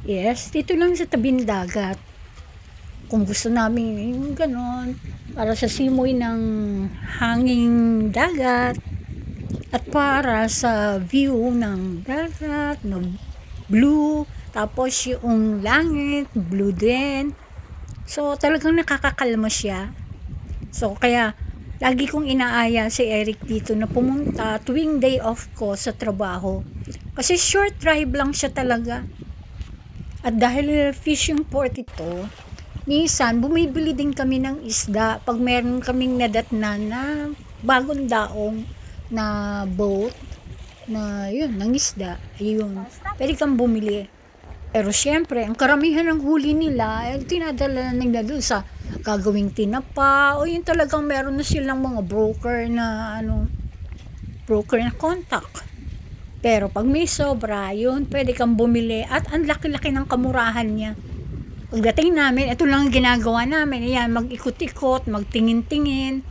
Yes, dito lang sa tabing dagat. Kung gusto namin yung ganon, para sa simoy ng hanging dagat at para sa view ng dagat na blue, tapos yung langit, blue din. So, talagang nakakakalma siya. So, kaya lagi kong inaaya si Eric dito na pumunta tuwing day off ko sa trabaho. Kasi short drive lang siya talaga. At dahil fishing port ito, minsan bumibili din kami ng isda pag meron kaming nadatnan na bagong daong na boat na yun, ng isda. Ayun, pwede kang bumili. Pero syempre, ang karamihan ng huli nila ay tinadala nila doon sa gagawing tinapa o yung talagang meron na silang mga broker na broker na contact. Pero pag may sobra, yun, pwede kang bumili at ang laki-laki ng kamurahan niya. Pagdating namin, ito lang ang ginagawa namin. Ayan, mag-ikot-ikot, magtingin-tingin.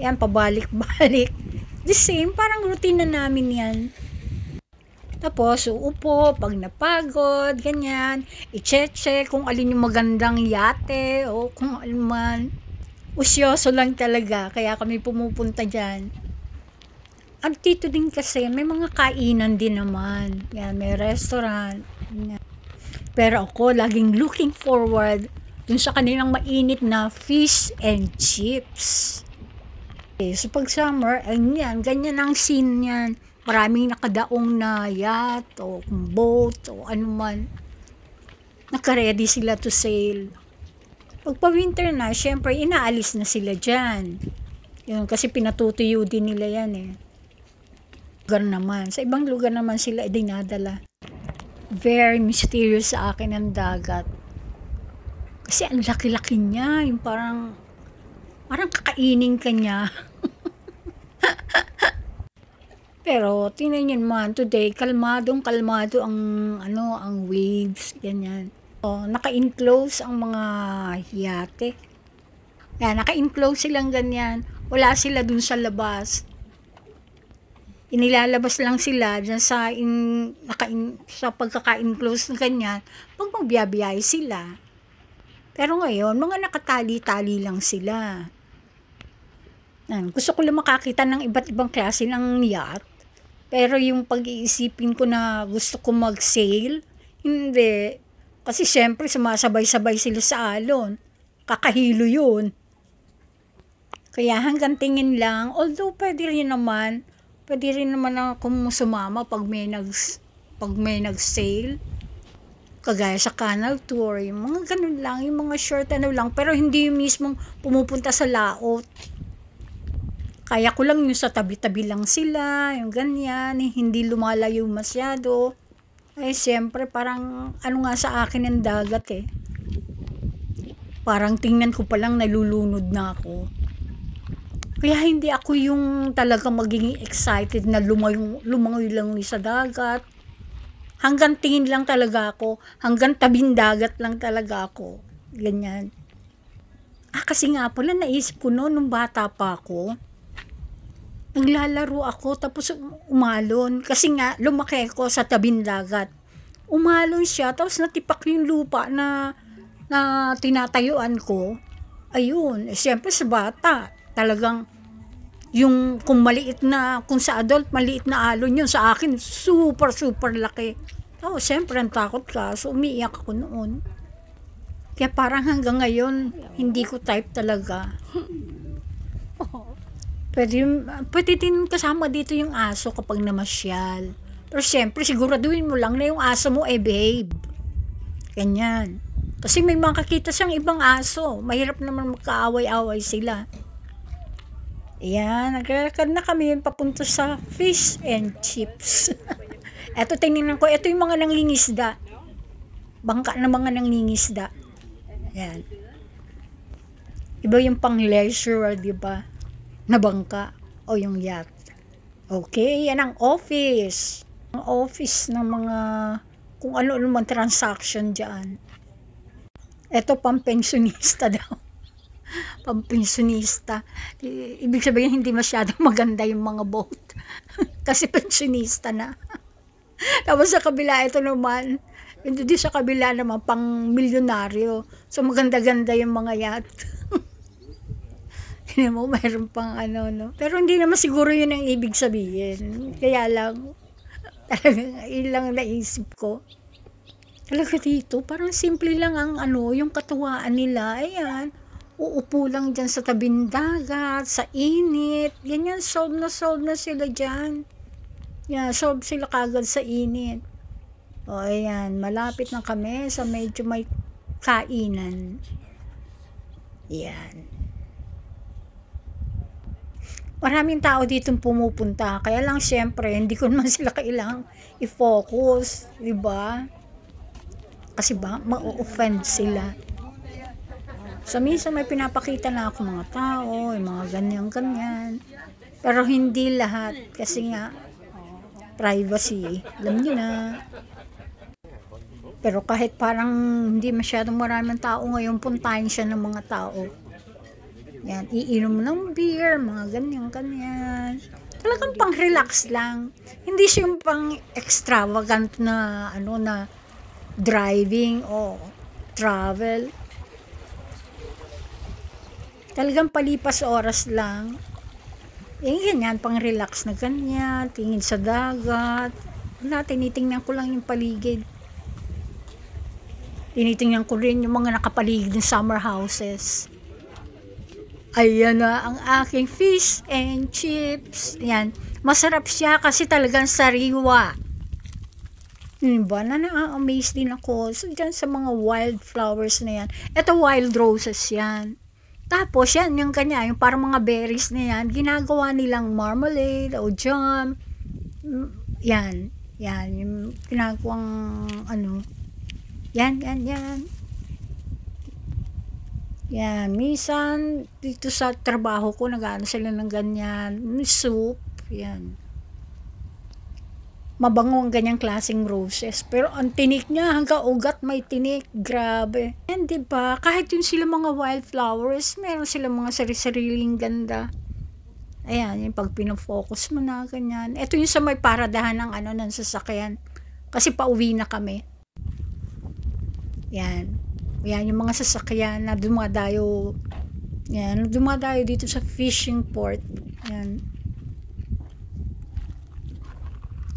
Ayan, pabalik-balik. The same, parang routine na namin yan. Tapos, uupo, pag napagod, ganyan, i-check kung alin yung magandang yate o kung alin man. Usyoso lang talaga, kaya kami pumupunta dyan. At dito din kasi, may mga kainan din naman. Yan, may restaurant. Yan. Pero ako, laging looking forward dun sa kanilang mainit na fish and chips. Okay, so pag summer, yan, ganyan ang scene yan. Maraming nakadaong na yacht o boat o anuman. Naka-ready sila to sail. Pag pa-winter na, syempre inaalis na sila dyan. Yun, kasi pinatutuyo din nila yan eh. Lugar naman. Sa ibang lugar naman sila dinadala. Very mysterious sa akin ang dagat. Kasi ang laki-laki niya. Yung parang kakainin ka niya. Pero tingnan niyo naman today, kalmado ang waves, ganyan. So, naka-enclose ang mga yate. Yan, naka-enclose silang ganyan. Wala sila dun sa labas. Inilalabas lang sila dyan sa pagkaka-enclose na ganyan, pag magbiyabiyahe sila. Pero ngayon, mga nakatali-tali lang sila. Yan, gusto ko lang makakita ng iba't ibang klase ng yacht. Pero yung pag-iisipin ko na gusto ko mag-sail, hindi. Kasi syempre sumasabay-sabay sila sa alon. Kakahilo yun. Kaya hanggang tingin lang, although pwede rin naman akong sumama pag may nag-sail. Kagaya sa canal tour, yung mga ganun lang, yung mga short lang, pero hindi yung mismong pumupunta sa laot. Kaya ko lang yung sa tabi-tabi lang sila, yung ganyan, hindi lumalayo masyado. Ay, siyempre, parang nga sa akin ang dagat eh. Parang tingnan ko palang nalulunod na ako. Kaya hindi ako yung talagang magiging excited na lumangoy lang sa dagat. Hanggang tingin lang talaga ako, hanggang tabing dagat lang talaga ako. Ganyan. Kasi nga pala, naisip ko noon, nung bata pa ako, naglalaro ako tapos umalon kasi nga lumaki ako sa tabing dagat. Umalon siya tapos natipak yung lupa na tinatayuan ko. Ayun, siyempre sa bata talagang yung kung sa adult maliit na alon yun, sa akin super laki. Siyempre ang takot ka, so umiiyak ako noon. Kaya parang hanggang ngayon hindi ko type talaga. Pwede din kasama dito yung aso kapag namasyal. Pero syempre, siguraduhin mo lang na yung aso mo behave. Ganyan. Kasi may makakita siyang ibang aso. Mahirap naman magkaaway-away sila. Ayan, naglalakad na kami papunta sa fish and chips. Eto, tingnan ko. Ito yung mga nangingisda. Bangka na mga nangingisda. Ayan. Iba yung pang leisure, di ba? Na bangka o yung yacht. Okay, yan ang office. Ang office ng mga kung ano man transaction dyan. Ito pampensyonista daw. Pampensyonista. Ibig sabihin hindi masyadong maganda yung mga boat. Kasi pensyonista na. Tapos sa kabila, ito naman, hindi sa kabila naman, pang milyonaryo. So, maganda-ganda yung mga yacht. Hindi mo, mayroon pang ano, no? Pero hindi naman siguro yun ang ibig sabihin. Kaya lang, talagang ilang naisip ko. Talaga dito, parang simple lang ang ano, yung katuwaan nila. Ayan, uupo lang dyan sa tabing dagat, sa init. Ganyan, solve na sila dyan. Yan, solve sila kagad sa init. O, ayan, malapit na kami sa medyo may kainan. Yan. Maraming tao dito pumupunta. Kaya lang, syempre, hindi ko naman sila kailangang i-focus. Diba? Kasi ba, ma-offend sila. So, minsan may pinapakita na ako mga tao, yung mga ganyan-ganyan. Pero hindi lahat. Kasi nga, privacy. Alam nyo na. Pero kahit parang hindi masyadong maraming tao ngayon, puntahin siya ng mga tao. Yan, iinom ng beer, mga ganyan-ganyan. Talagang pang-relax lang. Hindi siya yung pang-extravagant na, ano, na driving o travel. Talagang palipas oras lang. Yung ganyan, pang-relax na ganyan, tingin sa dagat. Wala, tinitingnan ko lang yung paligid. Tinitingnan ko rin yung mga nakapaligid ng summer houses. Ayan na ang aking fish and chips. Yan. Masarap siya kasi talagang sariwa. Diba? Na-amaze din ako. So, dyan sa mga wildflowers na yan. Ito wild roses yan. Tapos yan, yung kanya, yung parang mga berries na yan, ginagawa nilang marmalade o jam. Yan. Yan. Yung ginagawang ano. Yan. Yan, minsan dito sa trabaho ko nag-ano sila ng ganyan, soup, yan. Mabango ang ganyang klaseng roses, pero ang tinik niya hanggang ugat may tinik, grabe. Yan, diba? Kahit yun sila mga wildflowers, meron sila mga sari-sariling ganda. Ayan, yung pag pinofocus mo na, ganyan. Ito yung sa may paradahan ng ano, ng sasakyan. Kasi pauwi na kami. Yan. Yan, yung mga sasakyan na dumadayo. Yan, dumadayo dito sa fishing port. Yan.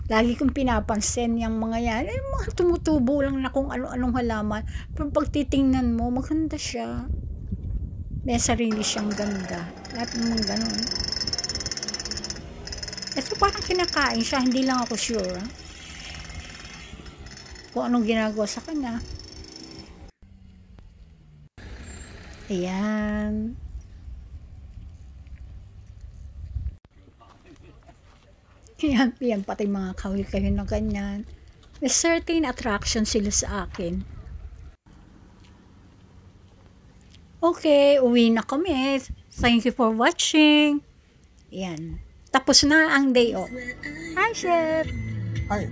Lagi kong pinapansin yung mga yan. Eh, mga tumutubo lang na kung ano-anong halaman. Pero pag titingnan mo, maganda siya. May sarili siyang ganda. Lahat ng ganun. Ito parang kinakain siya. Hindi lang ako sure. Kung anong ginagawa sa kanya. Ayan. Yan, pati mga kahil-kahil na ganyan. May certain attraction sila sa akin. Okay, uwi na kami. Thank you for watching. Yan. Tapos na ang day off. Hi, Chef! Hi.